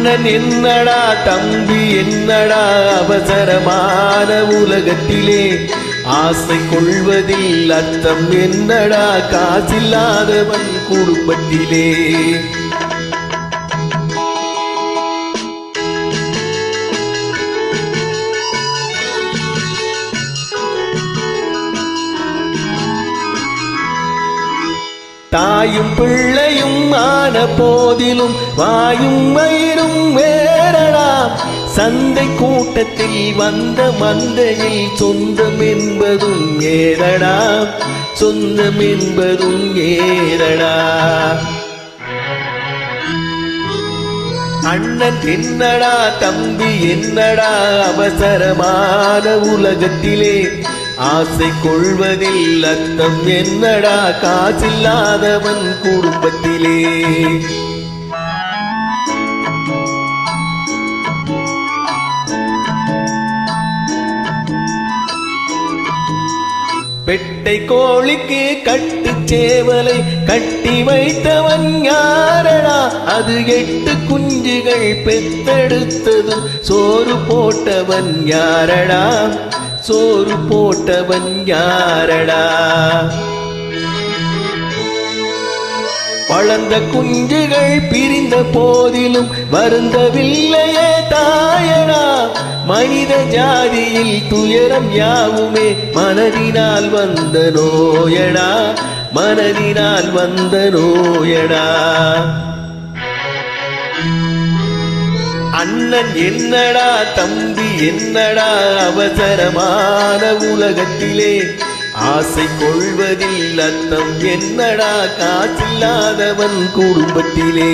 அண்ணன் என்னடா தம்பி என்னடா அவசரமான உலகத்திலே ஆசை கொள்வதில் அர்த்தம் என்னடா காசில்லாதவன் குடும்பத்திலே. தாயும் பிள்ளையும் ஆன போதிலும் வாயும் மயிரும் வேறடா. சந்தை கூட்டத்தில் வந்த மந்தையில் சொந்தம் என்பதும் ஏறடா, சொந்தம் என்பதும் ஏறடா. அண்ணன் என்னடா தம்பி என்னடா அவசரமான உலகத்திலே ஆசை கொள்வதில் அர்த்தம் என்னடா காசில்லாதவன் குடும்பத்திலே. பெட்டை கோழிக்கு கட்டு சேவலை கட்டி வைத்தவன் யாரடா. அது 8 குஞ்சுகள் பெத்தெடுத்ததும் சோறு போட்டவன் யாரடா, சோறு போட்டவன் யாரடா. வளர்ந்த குஞ்சுகள் பிரிந்த போதிலும் வருந்தவில்லையே தாயடா. மனித ஜாதியில் துயரம் யாவுமே மனதினால் வந்த நோயடா, மனதினால் வந்த நோயடா. அண்ணன் என்னடா தம்பி என்னடா அவசரமான உலகத்திலே ஆசை கொள்வதில் அர்த்தம் என்னடா காசில்லாதவன் குடும்பத்திலே.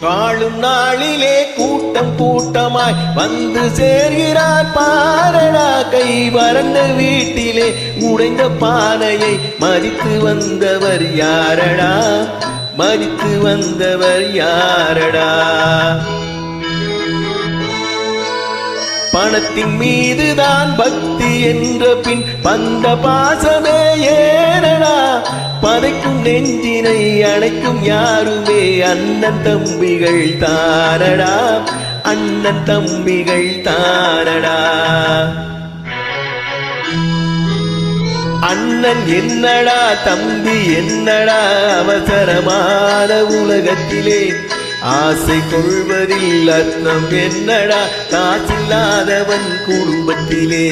காளும் நாளிலே கூட்டம் கூட்டமாய் வந்து சேர்கிறார் பாரடா. கை வறண்ட வீட்டிலே உடைந்த பானையை மதித்து வந்தவர் யாரடா, மதித்து வந்தவர் யாரடா. பணத்தின் மீதுதான் பக்தி என்ற பின் பந்த பாசமே ஏறடா. பதைக்கும் நெஞ்சினை அணைக்கும் யாருமே அண்ணன் தம்பிகள் தானடா, அண்ணன் தம்பிகள் தானடா. அண்ணன் என்னடா தம்பி என்னடா அவசரமான உலகத்திலே ஆசை கொள்வதில் அர்த்தம் என்னடா காசில்லாதவன் குடும்பத்திலே.